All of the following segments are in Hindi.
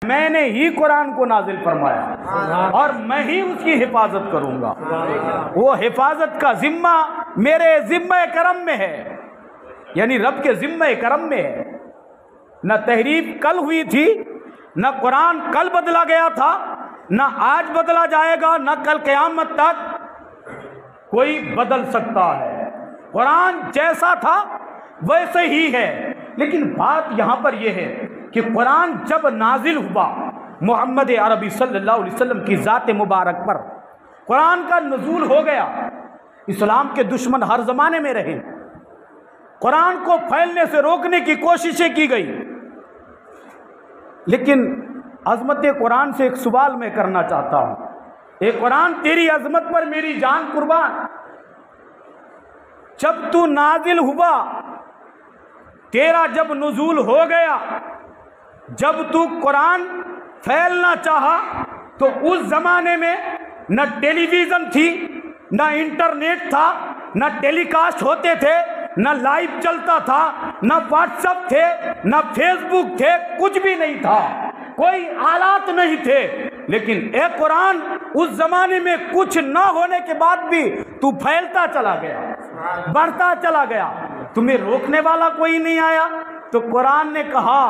मैंने ही कुरान को नाजिल फरमाया और मैं ही उसकी हिफाजत करूंगा। वो हिफाजत का जिम्मा मेरे जिम्मे करम में है, यानी रब के जिम्मे करम में है। न तहरीफ कल हुई थी, न कुरान कल बदला गया था, न आज बदला जाएगा, न कल क़यामत तक कोई बदल सकता है। कुरान जैसा था वैसे ही है। लेकिन बात यहाँ पर यह है कि कुरान जब नाजिल हुआ मोहम्मद अरबी सल्लल्लाहु अलैहि वसल्लम की ज़ात मुबारक पर, कुरान का नुज़ूल हो गया। इस्लाम के दुश्मन हर ज़माने में रहे, कुरान को फैलने से रोकने की कोशिशें की गई। लेकिन अज़मत कुरान से एक सवाल मैं करना चाहता हूँ। ए कुरान, तेरी अज़मत पर मेरी जान कुर्बान। जब तू नाजिल हुआ, तेरा जब नुज़ूल हो गया, जब तू कुरान फैलना चाहा, तो उस ज़माने में न टेलीविज़न थी, न इंटरनेट था, न टेलीकास्ट होते थे, न लाइव चलता था, न व्हाट्सएप थे, न फेसबुक थे, कुछ भी नहीं था, कोई आलात नहीं थे। लेकिन ए कुरान उस ज़माने में कुछ न होने के बाद भी तू फैलता चला गया, बढ़ता चला गया, तुम्हें रोकने वाला कोई नहीं आया। तो कुरान ने कहा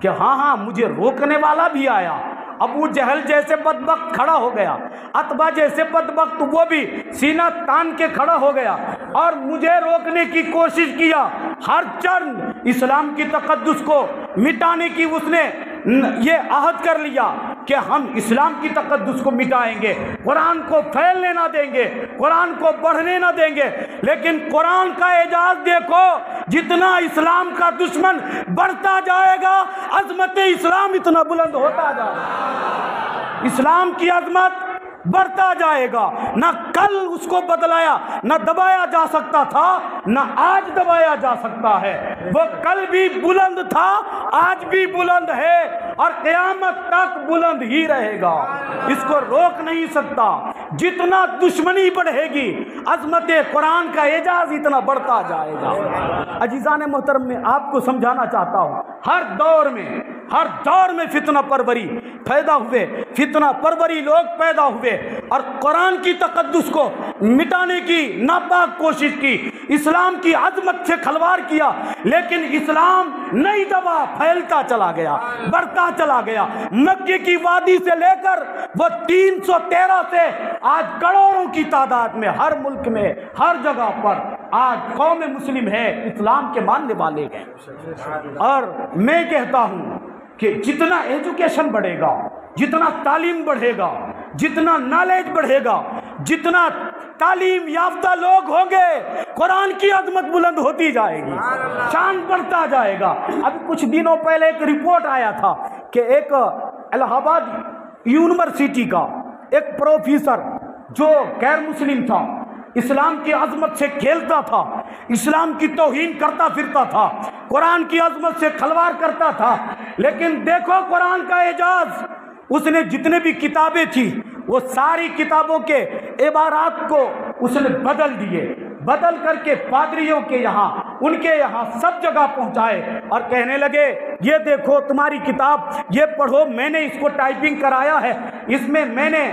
कि हाँ हाँ, मुझे रोकने वाला भी आया। अबू जहल जैसे बदबख्त खड़ा हो गया, अतबा जैसे बदबख्त वो भी सीना तान के खड़ा हो गया और मुझे रोकने की कोशिश किया। हर चरण इस्लाम की तक़द्दुस को मिटाने की उसने ये अहद कर लिया कि हम इस्लाम की तक़द्दुस को मिटाएंगे, कुरान को फैलने ना देंगे, कुरान को बढ़ने ना देंगे। लेकिन कुरान का एजाज देखो, जितना इस्लाम का दुश्मन बढ़ता जाएगा, अज़मत इस्लाम इतना बुलंद होता जाएगा। इस्लाम की अज़मत बढ़ता जाएगा। न कल उसको बदलाया न दबाया जा सकता था, न आज दबाया जा सकता है। वो कल भी बुलंद था, आज भी बुलंद है और क़यामत तक बुलंद ही रहेगा। इसको रोक नहीं सकता। जितना दुश्मनी बढ़ेगी, अज़मत कुरान का एजाज इतना बढ़ता जाएगा। अजीज़ान मोहतरम, में आपको समझाना चाहता हूँ, हर दौर में फितना परवरी पैदा हुए, फितना परवरी लोग पैदा हुए और कुरान की तक़द्दुस को मिटाने की नापाक कोशिश की, इस्लाम की अज़मत से खलवार किया। लेकिन इस्लाम नहीं दबा, फैलता चला गया, बढ़ता चला गया। मक्के की वादी से लेकर वो 313 से आज करोड़ों की तादाद में हर मुल्क में हर जगह पर आज कौम मुस्लिम है, इस्लाम के मानने वाले हैं। और मैं कहता हूँ कि जितना एजुकेशन बढ़ेगा, जितना तालीम बढ़ेगा, जितना नॉलेज बढ़ेगा, जितना तालीम याफ्ता लोग होंगे, कुरान की अज़मत बुलंद होती जाएगी, शान बढ़ता जाएगा। अभी कुछ दिनों पहले एक रिपोर्ट आया था कि एक इलाहाबाद यूनिवर्सिटी का एक प्रोफेसर जो गैर मुस्लिम था, इस्लाम की अज़मत से खेलता था, इस्लाम की तौहीन करता फिरता था, कुरान की अज़मत से खलवार करता था। लेकिन देखो कुरान का एजाज, उसने जितने भी किताबें थी वो सारी किताबों के इबारात को उसने बदल दिए, बदल करके पादरियों के यहाँ, उनके यहाँ सब जगह पहुँचाए और कहने लगे ये देखो तुम्हारी किताब, ये पढ़ो, मैंने इसको टाइपिंग कराया है, इसमें मैंने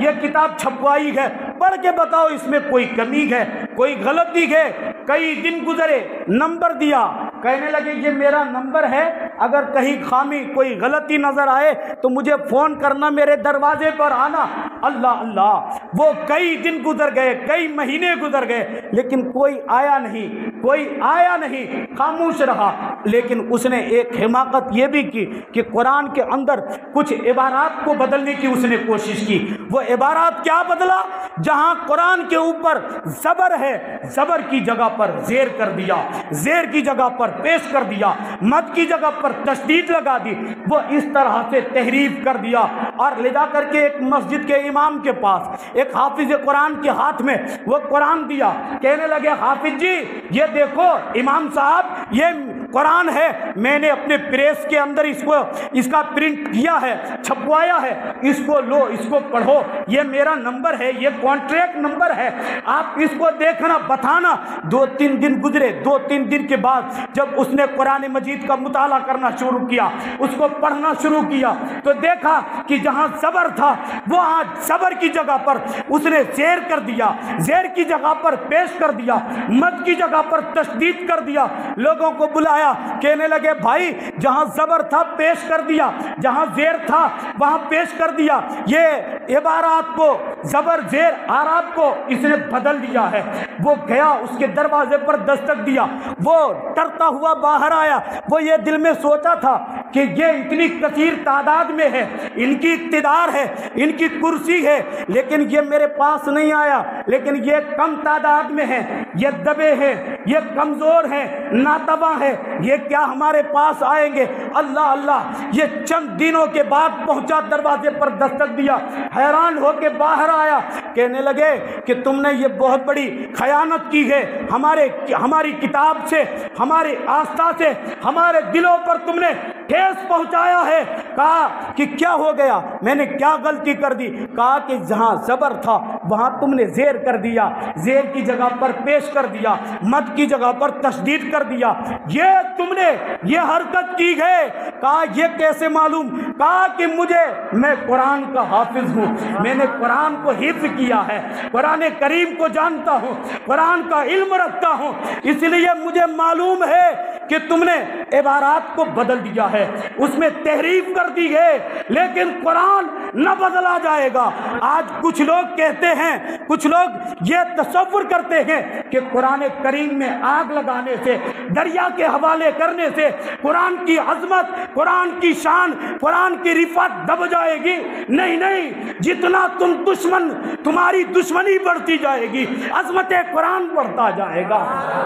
ये किताब छपवाई है, पढ़ के बताओ इसमें कोई कमी है, कोई गलती है। कई दिन गुजरे, नंबर दिया, कहने लगे ये मेरा नंबर है, अगर कहीं खामी कोई गलती नज़र आए तो मुझे फ़ोन करना, मेरे दरवाजे पर आना। अल्लाह अल्लाह, वो कई दिन गुजर गए, कई महीने गुजर गए, लेकिन कोई आया नहीं, कोई आया नहीं, खामोश रहा। लेकिन उसने एक हिमाकत ये भी की कि कुरान के अंदर कुछ इबारात को बदलने की उसने कोशिश की। वो इबारात क्या बदला? जहाँ कुरान के ऊपर ज़बर है, ज़बर की जगह पर ज़ेर कर दिया, ज़ेर की जगह पर पेश कर दिया, मद की जगह पर तशदीद लगा दी। वो इस तरह से तहरीफ कर दिया और ले जा करके एक मस्जिद के इमाम के पास एक हाफिज कुरान के हाथ में वो कुरान दिया। कहने लगे हाफिज जी ये देखो इमाम साहब, ये कुरान है, मैंने अपने प्रेस के अंदर इसका प्रिंट किया है, छपवाया है, इसको लो, इसको पढ़ो, ये मेरा नंबर है, ये कॉन्ट्रैक्ट नंबर है, आप इसको देखना, बताना। 2-3 दिन गुजरे। 2-3 दिन के बाद जब उसने कुरान मजीद का मुताला करना शुरू किया, उसको पढ़ना शुरू किया, तो देखा कि जहां सबर था वो आज सबर की जगह पर उसने ज़ेर कर दिया, ज़ेर की जगह पर पेश कर दिया, मद की जगह पर तशदीद कर दिया। लोगों को बुलाया, कहने लगे भाई जहां सबर था पेश कर दिया, जहां ज़ेर था वहां पेश कर दिया। ये इबारात को ज़बर ज़ेर आराब को इसने बदल दिया है। वो गया, उसके दरवाजे पर दस्तक दिया, वो डरता हुआ बाहर आया। वो ये दिल में सोचा था कि ये इतनी कसीर तादाद में है, इनकी इक़्तिदार है, इनकी कुर्सी है, लेकिन ये मेरे पास नहीं आया। लेकिन ये कम तादाद में है, ये दबे हैं, ये कमज़ोर हैं, नातबा हैं, ये क्या हमारे पास आएंगे? अल्लाह अल्लाह, ये चंद दिनों के बाद पहुंचा, दरवाजे पर दस्तक दिया, हैरान होके बाहर आया। कहने लगे कि तुमने ये बहुत बड़ी खयानत की है, हमारी किताब से, हमारी आस्था से, हमारे दिलों पर तुमने ठेस पहुंचाया है। कहा कि क्या हो गया, मैंने क्या गलती कर दी? कहा कि जहां सबर था वहां तुमने ज़ेर कर दिया, ज़ेर की जगह पर पेश कर दिया, मद की जगह पर तशदीद कर दिया, ये तुमने ये हरकत की है। कहा ये कैसे मालूम? कहा कि मैं कुरान का हाफिज हूँ, मैंने कुरान को हिफ्ज़ किया है, कुरान करीम को जानता हूँ, कुरान का इल्म रखता हूँ, इसलिए मुझे मालूम है कि तुमने इबारात को बदल दिया है, उसमें तहरीफ कर दी है, लेकिन कुरान न बदला जाएगा। आज कुछ लोग कहते हैं, कुछ लोग ये तसव्वुर करते हैं कि कुरान करीम में आग लगाने से, दरिया के हवाले करने से कुरान की अजमत, कुरान की शान, कुरान की रिफत दब जाएगी। नहीं नहीं, जितना तुम्हारी दुश्मनी बढ़ती जाएगी, अजमत कुरान बढ़ता जाएगा।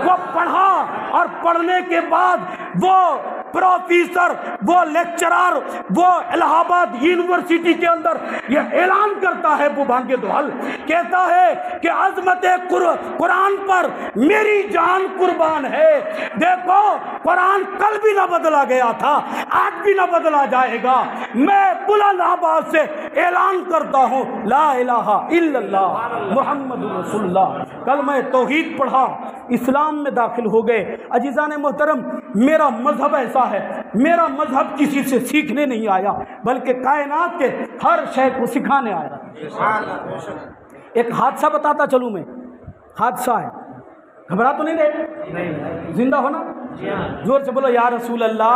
वो पढ़ा और पढ़ने के बाद वो प्रोफेसर, वो लेक्चरर, वो इलाहाबाद यूनिवर्सिटी के अंदर ये ऐलान करता है, बुभांगे दोहल कहता है कि अजमत कुरान पर मेरी जान कुर्बान है। देखो, कुरान कल भी ना बदला गया था, आज भी ना बदला जाएगा। मैं बुलंद आवाज से ऐलान करता हूँ, ला इलाहा इल्लल्लाह मुहम्मदुर रसूलुल्लाह। कल मैं तौहीद पढ़ा, इस्लाम में दाखिल हो गए। अजीज़ान मोहतरम, मेरा मजहब ऐसा है, मेरा मजहब किसी से सीखने नहीं आया, बल्कि कायनात के हर शय को सिखाने आया। एक हादसा बताता चलूँ मैं, हादसा है, घबरा तो नहीं रहे? जिंदा हो ना? जोर से बोलो या रसूल अल्लाह।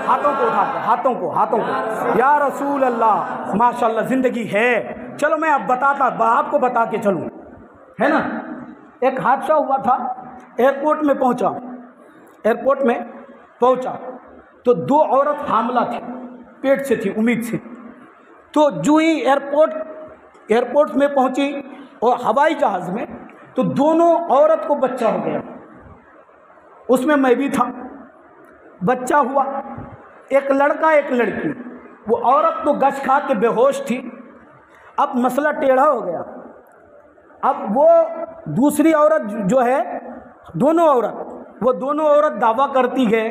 हाथों को उठा के, हाथों को या रसूल अल्लाह। माशाल्लाह जिंदगी है। चलो मैं अब आपको बता के चलूँ, है ना। एक हादसा हुआ था, एयरपोर्ट में पहुंचा तो 2 औरत हामला थी, पेट से थी, उम्मीद से। तो जो ही एयरपोर्ट में पहुंची और हवाई जहाज़ में, तो दोनों औरत को बच्चा हो गया, उसमें मैं भी था। बच्चा हुआ, एक लड़का एक लड़की। वो औरत तो गश खा के बेहोश थी। अब मसला टेढ़ा हो गया। अब वो दूसरी औरत जो है, दोनों औरत दावा करती है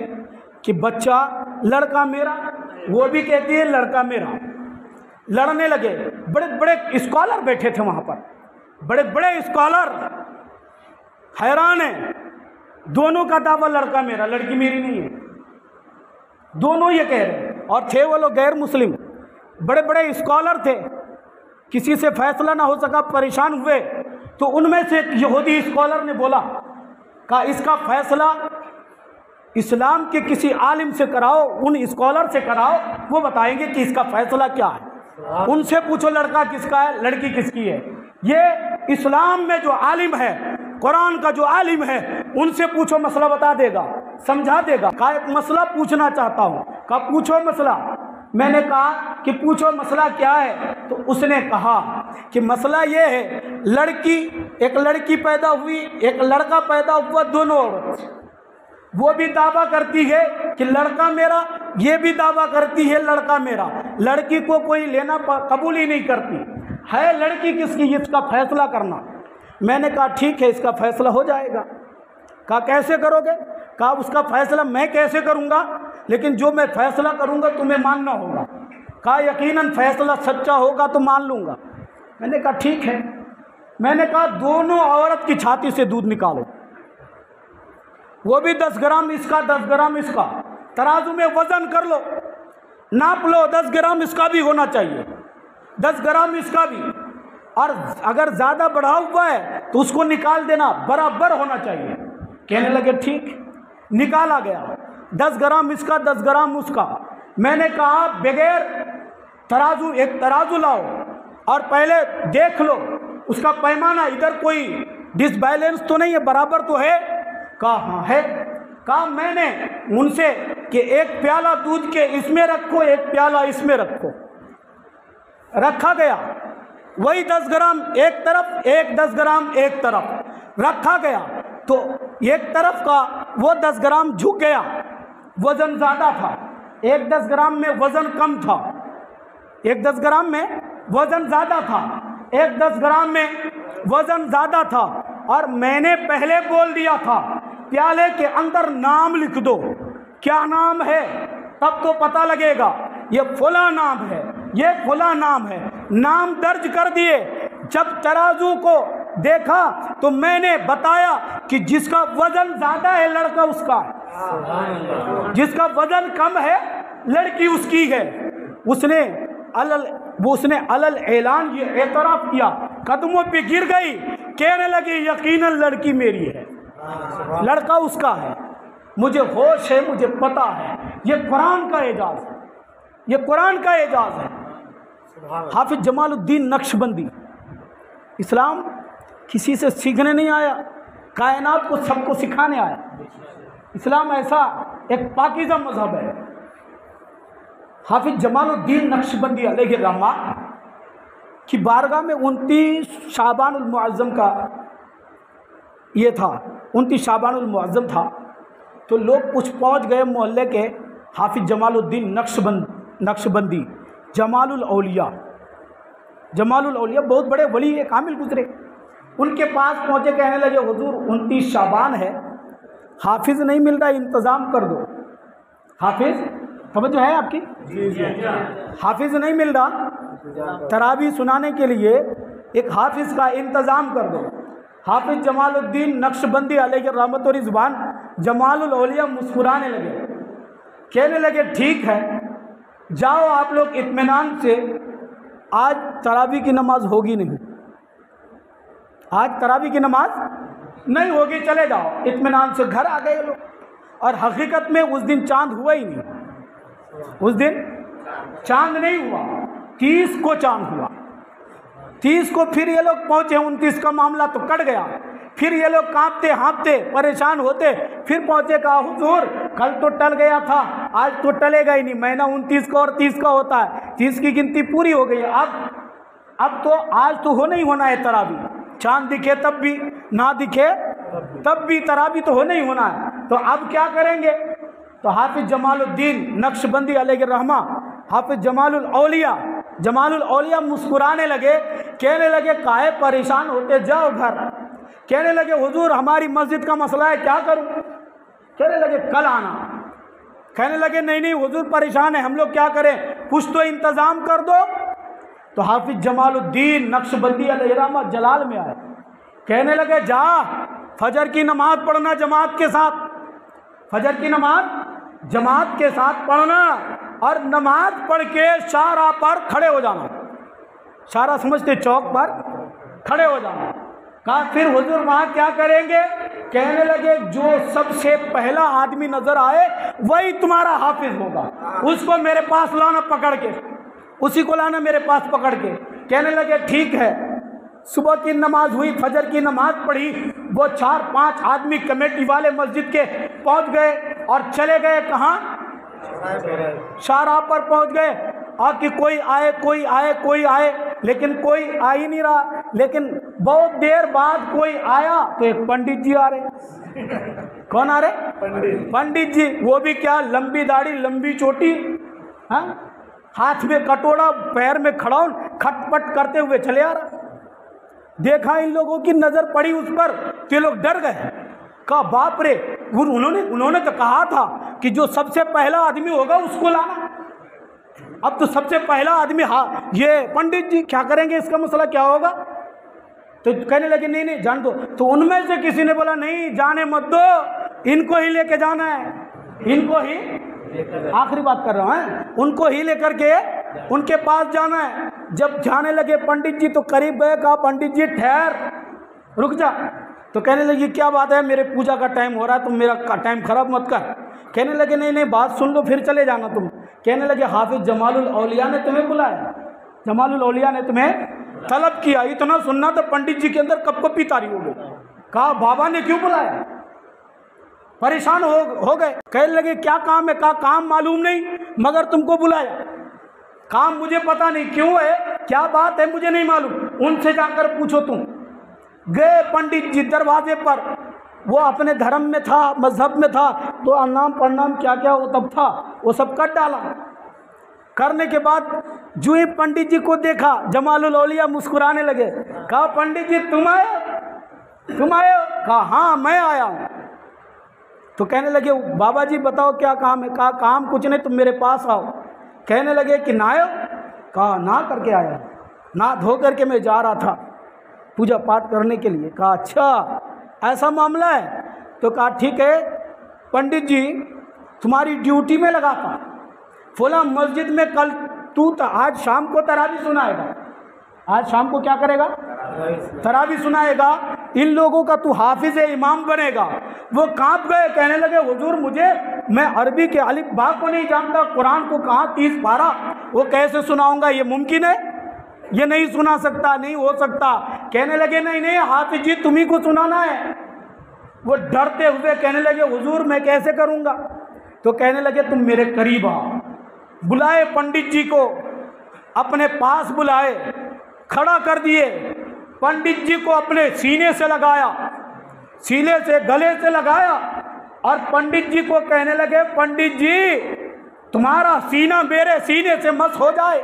कि बच्चा लड़का मेरा, वो भी कहती है लड़का मेरा। लड़ने लगे। बड़े बड़े स्कॉलर बैठे थे वहाँ पर, बड़े बड़े स्कॉलर हैरान है। दोनों का दावा लड़का मेरा, लड़की मेरी नहीं है, दोनों ये कह रहे। और थे वो लोग गैर मुस्लिम, बड़े बड़े स्कॉलर थे। किसी से फैसला ना हो सका, परेशान हुए। तो उनमें से एक यहूदी स्कॉलर ने बोला, कहा इसका फैसला इस्लाम के किसी आलिम से कराओ, उन स्कॉलर से कराओ, वो बताएंगे कि इसका फैसला क्या है। उनसे पूछो लड़का किसका है, लड़की किसकी है। ये इस्लाम में जो आलिम है, कुरान का जो आलिम है, उनसे पूछो, मसला बता देगा, समझा देगा। कहा एक मसला पूछना चाहता हूँ। कहा पूछो मसला। मैंने कहा कि पूछो मसला क्या है। तो उसने कहा कि मसला ये है, एक लड़की पैदा हुई, एक लड़का पैदा हुआ, दोनों औरत। वो भी दावा करती है कि लड़का मेरा, ये भी दावा करती है लड़का मेरा। लड़की को कोई लेना कबूल ही नहीं करती है। लड़की किसकी, इसका फैसला करना। मैंने कहा ठीक है, इसका फैसला हो जाएगा। कहा कैसे करोगे? कहा उसका फैसला मैं कैसे करूँगा, लेकिन जो मैं फैसला करूँगा तुम्हें मानना होगा। कहा यकीनन फैसला सच्चा होगा तो मान लूँगा। मैंने कहा ठीक है। मैंने कहा दोनों औरत की छाती से दूध निकालो, वो भी 10 ग्राम इसका 10 ग्राम इसका, तराजू में वजन कर लो, नाप लो, 10 ग्राम इसका भी होना चाहिए, 10 ग्राम इसका भी, और अगर ज़्यादा बढ़ा हुआ है तो उसको निकाल देना, बराबर होना चाहिए। कहने लगे ठीक। निकाला गया 10 ग्राम इसका 10 ग्राम उसका। मैंने कहा बगैर तराजू, एक तराजू लाओ और पहले देख लो उसका पैमाना, इधर कोई डिसबैलेंस तो नहीं है, बराबर तो है। कहा हाँ है। कहा मैंने उनसे कि एक प्याला दूध के इसमें रखो, एक प्याला इसमें रखो। रखा गया, वही 10 ग्राम एक तरफ, एक 10 ग्राम एक तरफ रखा गया। तो एक तरफ का वो 10 ग्राम झुक गया, वजन ज़्यादा था, एक 10 ग्राम में वजन कम था, एक 10 ग्राम में वजन ज़्यादा था, एक 10 ग्राम में वजन ज़्यादा था। और मैंने पहले बोल दिया था प्याले के अंदर नाम लिख दो, क्या नाम है, तब तो पता लगेगा ये फला नाम है, ये फला नाम है। नाम दर्ज कर दिए। जब तराजू को देखा तो मैंने बताया कि जिसका वजन ज़्यादा है लड़का उसका है, जिसका वजन कम है लड़की उसकी है। उसने अलल ऐलान ये एतराफ़ किया, कदमों पे गिर गई, कहने लगी यकीनन लड़की मेरी है, लड़का उसका है, मुझे होश है, मुझे पता है। ये कुरान का एजाज़ है, ये कुरान का एजाज़ है। हाफिज जमालुद्दीन नक्शबंदी, इस्लाम किसी से सीखने नहीं आया, कायनात को सबको सिखाने आया। इस्लाम ऐसा एक पाकीज़ा मज़हब है। हाफिज जमालुद्दीन नक्शबंदी अलैहि रहमा की बारगाह में 29 शाबानुल मुअज़्ज़म का ये था, 29 शाबानुल मुअज़्ज़म था। तो लोग कुछ पहुँच गए मोहल्ले के हाफिज जमालुद्दीन नक्शबंदी, जमालुल औलिया बहुत बड़े वली है, कामिल गुजरे। उनके पास पहुँचे, कहने लगे हुजूर 29 शाबान है, हाफिज़ नहीं मिल रहा, इंतज़ाम कर दो। हाफिज़ तवज्जो है आपकी? हाफिज़ नहीं मिल रहा, तरावी सुनाने के लिए एक हाफिज़ का इंतज़ाम कर दो। हाफिज जमालुद्दीन नक्शबंदी अलैहि रहमत व रिज़वान जमालुल औलिया मुस्कुराने लगे, कहने लगे ठीक है, जाओ आप लोग इत्मीनान से, आज तरावी की नमाज होगी नहीं, आज तरावी की नमाज नहीं होगी, चले जाओ। इत्मीनान से घर आ गए लोग। और हकीकत में उस दिन चांद हुआ ही नहीं, उस दिन चांद नहीं हुआ, 30 को चांद हुआ। 30 को फिर ये लोग पहुँचे, 29 का मामला तो कट गया। फिर ये लोग कांपते हाँपते परेशान होते फिर पहुँचे, कहा हुजूर कल तो टल गया था, आज तो टलेगा ही नहीं, महीना 29 का और 30 का होता है, 30 की गिनती पूरी हो गई है, अब तो आज तो होना ही होना है तरावी, चांद दिखे तब भी, ना दिखे तब भी तरावी तो होना ही होना है। तो अब क्या करेंगे? तो हाफिज जमालुद्दीन नक्शबंदी अलैहि रहमा, हाफिज जमालुल औलिया मुस्कुराने लगे, कहने लगे काहे परेशान होते, जाओ घर। कहने लगे हुजूर हमारी मस्जिद का मसला है, क्या करूं? कहने लगे कल आना। कहने लगे नहीं हुजूर परेशान है, हम लोग क्या करें, कुछ तो इंतज़ाम कर दो। तो हाफिज जमालुद्दीन नक्शबंदी अलैहि रहमा जलाल में आए, कहने लगे जा फजर की नमाज पढ़ना जमात के साथ, फजर की नमाज जमात के साथ पढ़ना, और नमाज पढ़ के शारा पर खड़े हो जाना, शारा समझते चौक पर खड़े हो जाना। कहा फिर हुजूर वहाँ क्या करेंगे? कहने लगे जो सबसे पहला आदमी नजर आए वही तुम्हारा हाफिज होगा, उसको मेरे पास लाना पकड़ के, उसी को लाना मेरे पास पकड़ के। कहने लगे ठीक है। सुबह की नमाज हुई, फजर की नमाज पढ़ी, वो 4-5 आदमी कमेटी वाले मस्जिद के पहुंच गए और चले गए कहाँ? शाहराह पर पहुंच गए। और कि कोई आए, लेकिन कोई आ ही नहीं रहा। लेकिन बहुत देर बाद कोई आया तो एक पंडित जी आ रहे। कौन आ रहे? पंडित जी। वो भी क्या, लंबी दाढ़ी लंबी चोटी, हाँ, हाथ में कटोरा, पैर में खड़ाउन, खटपट करते हुए चले आ रहा। देखा इन लोगों की नजर पड़ी उस पर तो ये लोग डर गए, कहा बाप रे उन्होंने तो कहा था कि जो सबसे पहला आदमी होगा उसको लाना। अब तो सबसे पहला आदमी, हाँ ये पंडित जी क्या करेंगे, इसका मसला क्या होगा? तो कहने लगे नहीं नहीं जान दो। तो उनमें से किसी ने बोला नहीं जाने मत दो, इनको ही लेके जाना है, इनको ही, आखिरी बात कर रहा हूँ, उनको ही लेकर के उनके पास जाना है। जब जाने लगे पंडित जी तो करीब गए, कहा पंडित जी ठहर, रुक जा। तो कहने लगी क्या बात है, मेरे पूजा का टाइम हो रहा है, तुम मेरा टाइम खराब मत कर। कहने लगे नहीं नहीं बात सुन लो फिर चले जाना तुम। कहने लगे हाफिज जमालुल औलिया ने तुम्हें बुलाया, जमालुल औलिया ने तुम्हें तलब किया। इतना सुनना तो पंडित जी के अंदर कपकपी तारी हो गई। कहा बाबा ने क्यों बुलाया? परेशान हो गए। कहने लगे क्या काम है? कहा काम मालूम नहीं मगर तुमको बुलाया। काम मुझे पता नहीं क्यों है, क्या बात है मुझे नहीं मालूम, उनसे जाकर पूछो तुम। गए पंडित जी दरवाजे पर, वो अपने धर्म में था, मजहब में था, तो अनाम प्रणाम क्या क्या वो तब था, वो सब कर डाला। करने के बाद जो ही पंडित जी को देखा जमालुल औलिया मुस्कुराने लगे। कहा पंडित जी तुम आए हो? कहा हाँ मैं आया हूँ। तो कहने लगे बाबा जी बताओ क्या काम है? कहा काम कुछ नहीं, तुम मेरे पास आओ। कहने लगे कि ना आयो? कहा ना करके आया, ना धो करके मैं जा रहा था पूजा पाठ करने के लिए। कहा अच्छा ऐसा मामला है? तो कहा ठीक है पंडित जी तुम्हारी ड्यूटी में लगा था, फुला मस्जिद में कल तू आज शाम को तरावी सुनाएगा। आज शाम को क्या करेगा? तरावी सुनाएगा। इन लोगों का तू हाफिज इमाम बनेगा। वो कांप गए, कहने लगे हुजूर मैं अरबी के अलिफ बा को नहीं जानता, कुरान को कहाँ 30 पारा वो कैसे सुनाऊंगा? ये मुमकिन है? ये नहीं सुना सकता, नहीं हो सकता। कहने लगे नहीं नहीं हाफिज जी तुम्ही को सुनाना है। वो डरते हुए कहने लगे हुजूर मैं कैसे करूंगा? तो कहने लगे तुम मेरे करीब आओ। बुलाए पंडित जी को, अपने पास बुलाए, खड़ा कर दिए, पंडित जी को अपने सीने से लगाया, सीने से गले से लगाया और पंडित जी को कहने लगे पंडित जी तुम्हारा सीना मेरे सीने से मस हो जाए,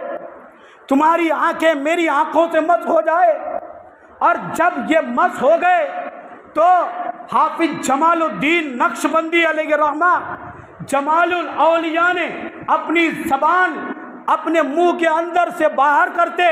तुम्हारी आंखें मेरी आंखों से मस हो जाए। और जब ये मस हो गए तो हाफिज जमालुद्दीन नक्शबंदी अलैहि रहमा जमालुल औलिया ने अपनी जबान अपने मुंह के अंदर से बाहर करते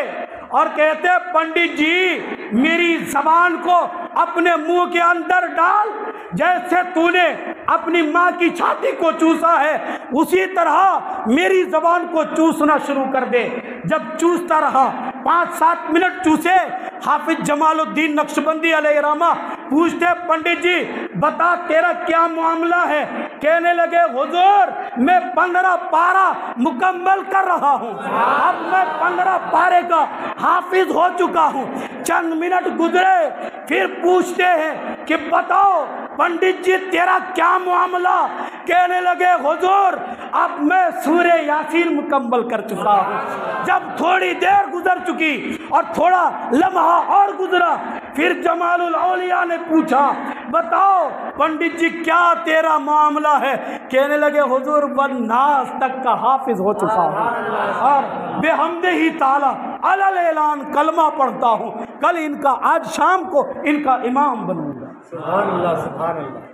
और कहते पंडित जी मेरी जबान को अपने मुंह के अंदर डाल, जैसे तूने अपनी माँ की छाती को चूसा है उसी तरह मेरी जबान को चूसना शुरू कर दे। जब चूसता रहा 5-7 मिनट चूसे, हाफिज जमालुद्दीन नक्शबंदी अलैहिर्रहमा पूछते पंडित जी बता तेरा क्या मामला है? कहने लगे हुजूर मैं 15 पारा मुकम्मल कर रहा हूँ, अब मैं 15 पारे का हाफिज हो चुका हूँ। चंद मिनट गुजरे फिर पूछते हैं कि बताओ पंडित जी तेरा क्या मामला? कहने लगे हुजूर अब मैं सूरे यासीन मुकम्मल कर चुका हूँ। जब थोड़ी देर गुजर चुकी और थोड़ा लम्हा और गुजरा, फिर जमालुल औलिया ने पूछा बताओ पंडित जी क्या तेरा मामला है? कहने लगे हुजूर नास तक का हाफिज हो चुका हूँ और बेहमदे ही ताला अलल ऐलान कलमा पढ़ता हूँ। कल इनका, आज शाम को इनका इमाम बनूंगा। सुभान अल्लाह, सुभान अल्लाह।